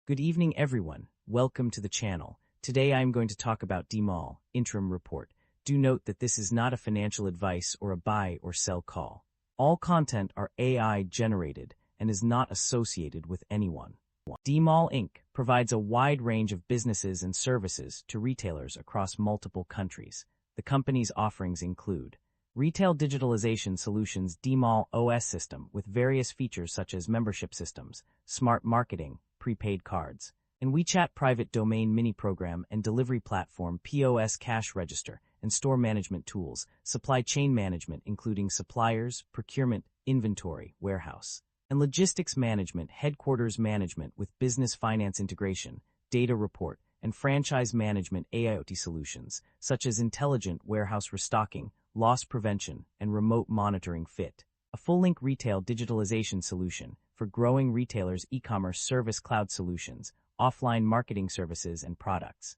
Good evening, everyone. Welcome to the channel. Today I am going to talk about Dmall interim report. Do note that this is not a financial advice or a buy or sell call. All content are AI generated and is not associated with anyone. Dmall Inc. provides a wide range of businesses and services to retailers across multiple countries. The company's offerings include Retail Digitalization Solutions Dmall OS system with various features such as membership systems, smart marketing, prepaid cards, and WeChat private domain mini program and delivery platform POS cash register and store management tools, supply chain management including suppliers, procurement, inventory, warehouse, and logistics management, headquarters management with business finance integration, data report, and franchise management AIoT solutions, such as intelligent warehouse restocking, loss prevention, and remote monitoring fit. A full-link retail digitalization solution for growing retailers' e-commerce service cloud solutions, offline marketing services, and products.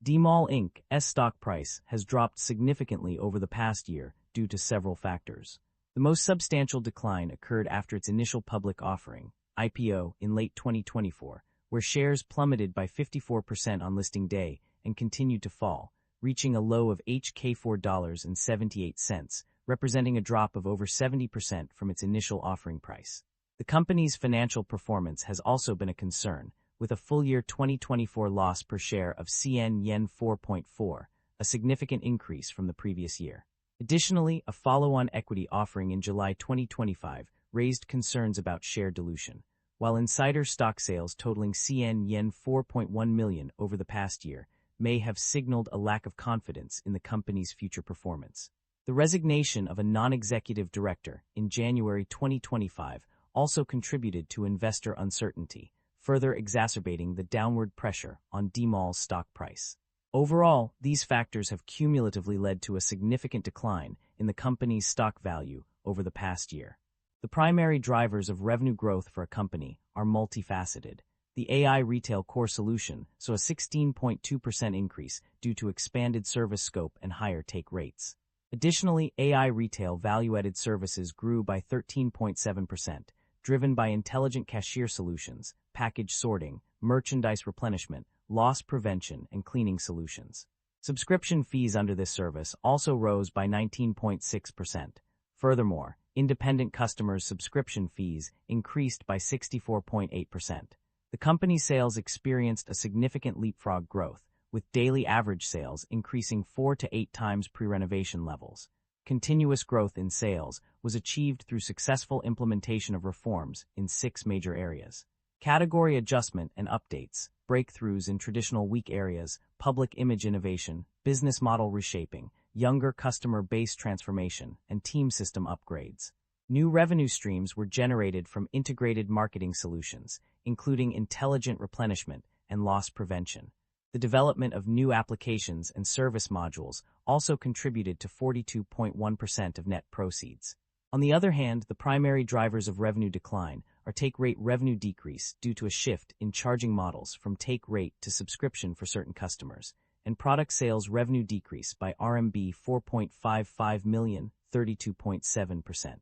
Dmall Inc.'s stock price has dropped significantly over the past year due to several factors. The most substantial decline occurred after its initial public offering, IPO, in late 2024, where shares plummeted by 54% on listing day and continued to fall, reaching a low of $4.78, representing a drop of over 70% from its initial offering price. The company's financial performance has also been a concern, with a full-year 2024 loss per share of CNY 4.4, a significant increase from the previous year. Additionally, a follow-on equity offering in July 2025 raised concerns about share dilution, while insider stock sales totaling CNY 4.1 million over the past year may have signaled a lack of confidence in the company's future performance. The resignation of a non-executive director in January 2025 also contributed to investor uncertainty, further exacerbating the downward pressure on Dmall's stock price. Overall, these factors have cumulatively led to a significant decline in the company's stock value over the past year. The primary drivers of revenue growth for a company are multifaceted. The AI retail core solution saw a 16.2% increase due to expanded service scope and higher take rates. Additionally, AI retail value-added services grew by 13.7%, driven by intelligent cashier solutions, package sorting, merchandise replenishment, loss prevention, and cleaning solutions. Subscription fees under this service also rose by 19.6%. Furthermore, independent customers' subscription fees increased by 64.8%. The company's sales experienced a significant leapfrog growth, with daily average sales increasing 4 to 8 times pre-renovation levels. Continuous growth in sales was achieved through successful implementation of reforms in 6 major areas: category adjustment and updates, breakthroughs in traditional weak areas, public image innovation, business model reshaping, younger customer base transformation, and team system upgrades. New revenue streams were generated from integrated marketing solutions, including intelligent replenishment and loss prevention. The development of new applications and service modules also contributed to 42.1% of net proceeds. On the other hand, the primary drivers of revenue decline are take rate revenue decrease due to a shift in charging models from take rate to subscription for certain customers, and product sales revenue decrease by RMB 4.55 million, 32.7%.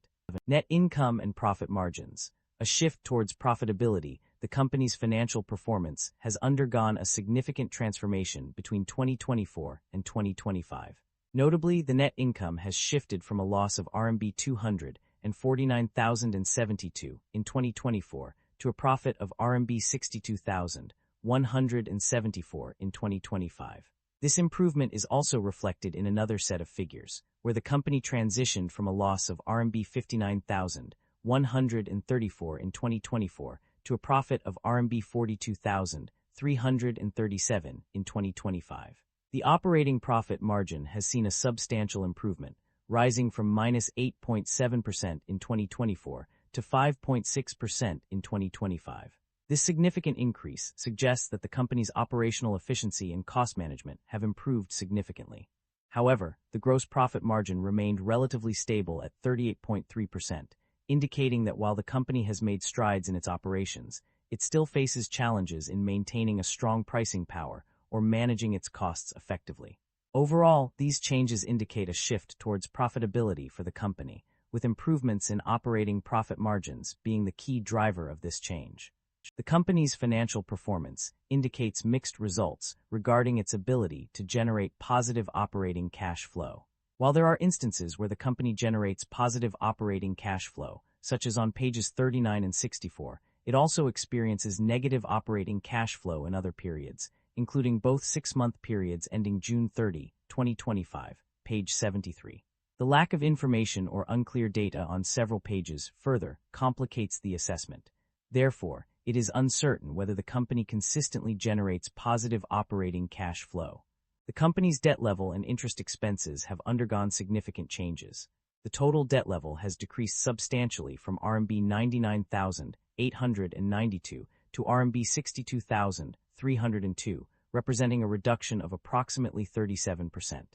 Net income and profit margins. A shift towards profitability. The company's financial performance has undergone a significant transformation between 2024 and 2025. Notably, the net income has shifted from a loss of RMB 249,072 in 2024 to a profit of RMB 62,174 in 2025. This improvement is also reflected in another set of figures, where the company transitioned from a loss of RMB 59,134 in 2024 to a profit of RMB 42,337 in 2025. The operating profit margin has seen a substantial improvement, rising from -8.7% in 2024 to 5.6% in 2025. This significant increase suggests that the company's operational efficiency and cost management have improved significantly. However, the gross profit margin remained relatively stable at 38.3%, indicating that while the company has made strides in its operations, it still faces challenges in maintaining a strong pricing power or managing its costs effectively. Overall, these changes indicate a shift towards profitability for the company, with improvements in operating profit margins being the key driver of this change. The company's financial performance indicates mixed results regarding its ability to generate positive operating cash flow. While there are instances where the company generates positive operating cash flow, such as on pages 39 and 64, it also experiences negative operating cash flow in other periods, including both 6-month periods ending June 30, 2025, page 73. The lack of information or unclear data on several pages further complicates the assessment. Therefore, it is uncertain whether the company consistently generates positive operating cash flow. The company's debt level and interest expenses have undergone significant changes. The total debt level has decreased substantially from RMB 99,892 to RMB 62,302, representing a reduction of approximately 37%.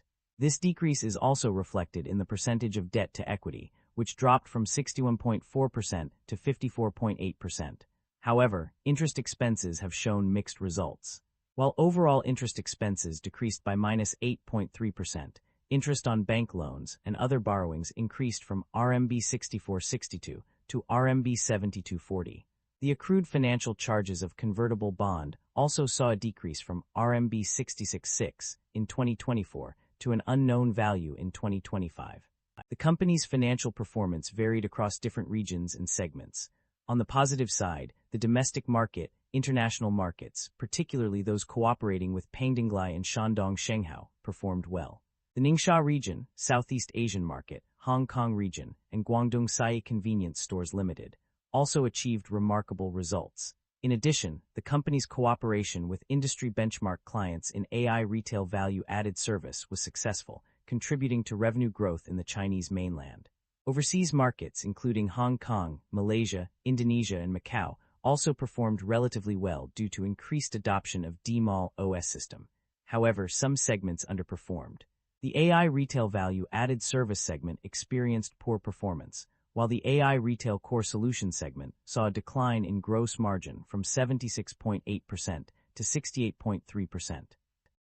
This decrease is also reflected in the percentage of debt to equity, which dropped from 61.4% to 54.8%. However, interest expenses have shown mixed results. While overall interest expenses decreased by -8.3%, interest on bank loans and other borrowings increased from RMB 6462 to RMB 7240. The accrued financial charges of convertible bond also saw a decrease from RMB 666 in 2024 to an unknown value in 2025. The company's financial performance varied across different regions and segments. On the positive side, the domestic market, international markets, particularly those cooperating with Pangdinglai and Shandong Shenghao, performed well. The Ningxia region, Southeast Asian market, Hong Kong region, and Guangdong Sai Convenience Stores Limited also achieved remarkable results. In addition, the company's cooperation with industry benchmark clients in AI retail value-added service was successful, contributing to revenue growth in the Chinese mainland. Overseas markets, including Hong Kong, Malaysia, Indonesia, and Macau, also performed relatively well due to increased adoption of Dmall OS system. However, some segments underperformed. The AI retail value-added service segment experienced poor performance, while the AI retail core solution segment saw a decline in gross margin from 76.8% to 68.3%.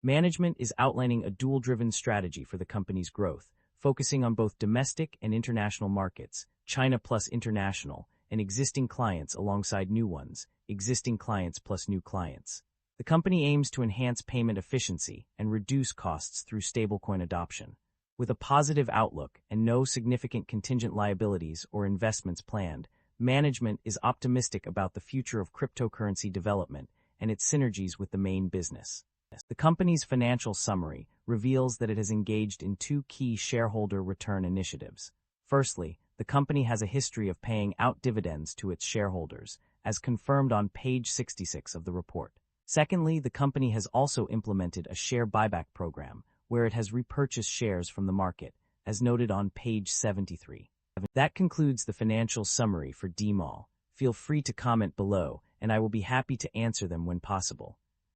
Management is outlining a dual-driven strategy for the company's growth, focusing on both domestic and international markets, China plus international, and existing clients alongside new ones, existing clients plus new clients. The company aims to enhance payment efficiency and reduce costs through stablecoin adoption. With a positive outlook and no significant contingent liabilities or investments planned, management is optimistic about the future of cryptocurrency development and its synergies with the main business. The company's financial summary reveals that it has engaged in 2 key shareholder return initiatives. Firstly, the company has a history of paying out dividends to its shareholders, as confirmed on page 66 of the report. Secondly, the company has also implemented a share buyback program, where it has repurchased shares from the market, as noted on page 73. That concludes the financial summary for Dmall. Feel free to comment below, and I will be happy to answer them when possible.